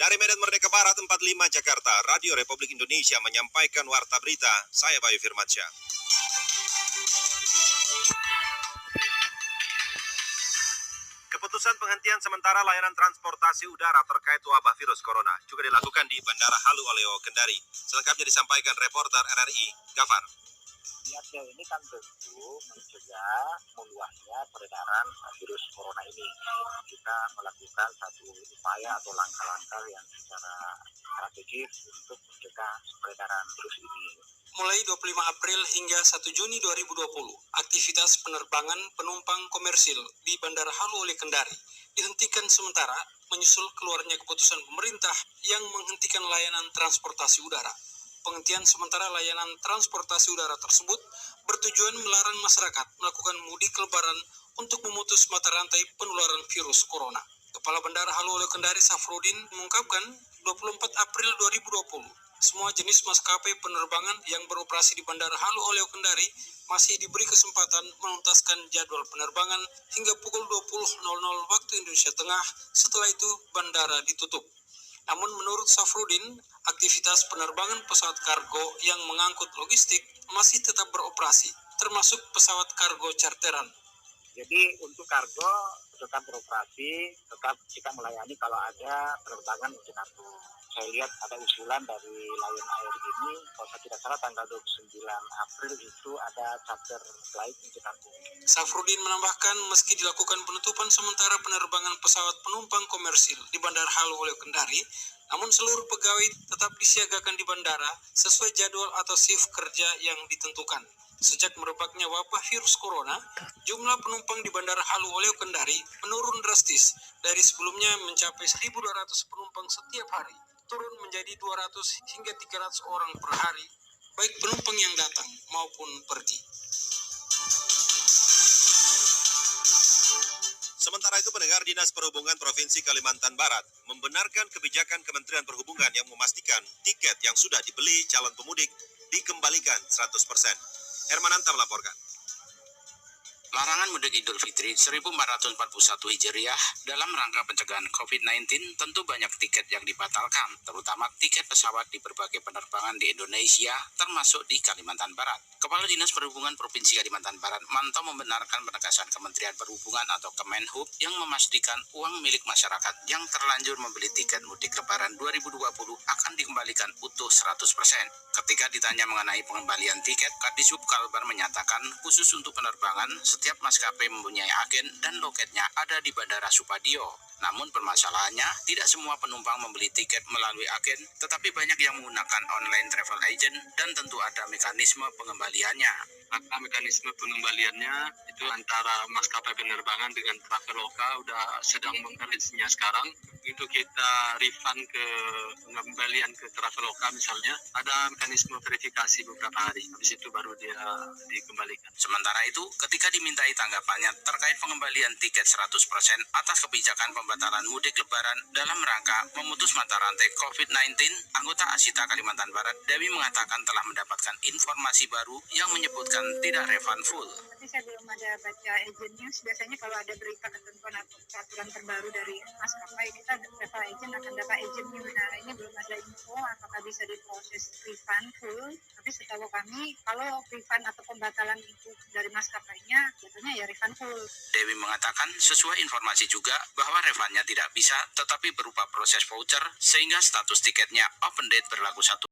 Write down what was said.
Dari Medan Merdeka Barat 45 Jakarta, Radio Republik Indonesia menyampaikan warta berita. Saya Bayu Firmansyah. Keputusan penghentian sementara layanan transportasi udara terkait wabah virus corona juga dilakukan di Bandara Halu Oleo Kendari. Selengkapnya disampaikan reporter RRI, Gafar. Niatnya ini kan tentu mencegah meluasnya peredaran virus corona ini. Kita melakukan satu upaya atau langkah-langkah yang secara strategis untuk mencegah peredaran virus ini. Mulai 25 April hingga 1 Juni 2020, aktivitas penerbangan penumpang komersil di Bandara Halu Oleo Kendari dihentikan sementara menyusul keluarnya keputusan pemerintah yang menghentikan layanan transportasi udara. Penghentian sementara layanan transportasi udara tersebut bertujuan melarang masyarakat melakukan mudik lebaran untuk memutus mata rantai penularan virus corona. Kepala Bandara Halu Oleo Kendari Safrudin mengungkapkan 24 April 2020, semua jenis maskapai penerbangan yang beroperasi di Bandara Halu Oleo Kendari masih diberi kesempatan menuntaskan jadwal penerbangan hingga pukul 20.00 waktu Indonesia Tengah. Setelah itu bandara ditutup. Namun menurut Safrudin, aktivitas penerbangan pesawat kargo yang mengangkut logistik masih tetap beroperasi, termasuk pesawat kargo charteran. Jadi untuk kargo tetap beroperasi, tetap kita melayani kalau ada penerbangan untuk kargo. Saya lihat ada usulan dari Lion Air ini, kalau saya tidak salah tanggal 29 April itu ada charter flight untuk kargo. Safrudin menambahkan meski dilakukan penutupan sementara penerbangan pesawat penumpang komersil di Bandara Halu Oleo Kendari, namun seluruh pegawai tetap disiagakan di bandara sesuai jadwal atau shift kerja yang ditentukan. Sejak merebaknya wabah virus corona, jumlah penumpang di Bandara Halu Oleo Kendari menurun drastis dari sebelumnya mencapai 1.200 penumpang setiap hari, turun menjadi 200 hingga 300 orang per hari, baik penumpang yang datang maupun pergi. Sementara itu, pendengar, Dinas Perhubungan Provinsi Kalimantan Barat membenarkan kebijakan Kementerian Perhubungan yang memastikan tiket yang sudah dibeli calon pemudik dikembalikan 100%. Hermananta melaporkan. Larangan mudik Idul Fitri 1441 Hijriah dalam rangka pencegahan COVID-19 tentu banyak tiket yang dibatalkan, terutama tiket pesawat di berbagai penerbangan di Indonesia, termasuk di Kalimantan Barat. Kepala Dinas Perhubungan Provinsi Kalimantan Barat, Manto, membenarkan penegasan Kementerian Perhubungan atau Kemenhub yang memastikan uang milik masyarakat yang terlanjur membeli tiket mudik Lebaran 2020 akan dikembalikan utuh 100%. Ketika ditanya mengenai pengembalian tiket, Kadishub Kalbar menyatakan khusus untuk penerbangan, setiap maskapai mempunyai agen dan loketnya ada di Bandara Supadio. Namun permasalahannya, tidak semua penumpang membeli tiket melalui agen, tetapi banyak yang menggunakan online travel agent dan tentu ada mekanisme pengembaliannya. Maka mekanisme pengembaliannya itu antara maskapai penerbangan dengan Traveloka udah sedang mengarrange-nya sekarang. Itu kita refund ke pengembalian ke Traveloka misalnya, ada mekanisme verifikasi beberapa hari. Habis itu baru dia dikembalikan. Sementara itu, ketika dimintai tanggapannya terkait pengembalian tiket 100% atas kebijakan pembatalan mudik Lebaran dalam rangka memutus mata rantai COVID-19, anggota Asita Kalimantan Barat, Dewi mengatakan telah mendapatkan informasi baru yang menyebutkan tidak refund full. Tapi saya belum ada baca agent news. Biasanya kalau ada berita ketentuan atau peraturan terbaru dari maskapai, kita travel agent akan dapat agent news. Nah, ini belum ada info apakah bisa diproses refund full. Tapi setahu kami, kalau refund atau pembatalan itu dari maskapainya, biasanya ya refund full. Dewi mengatakan sesuai informasi juga bahwa refundnya tidak bisa, tetapi berupa proses voucher, sehingga status tiketnya open date berlaku 1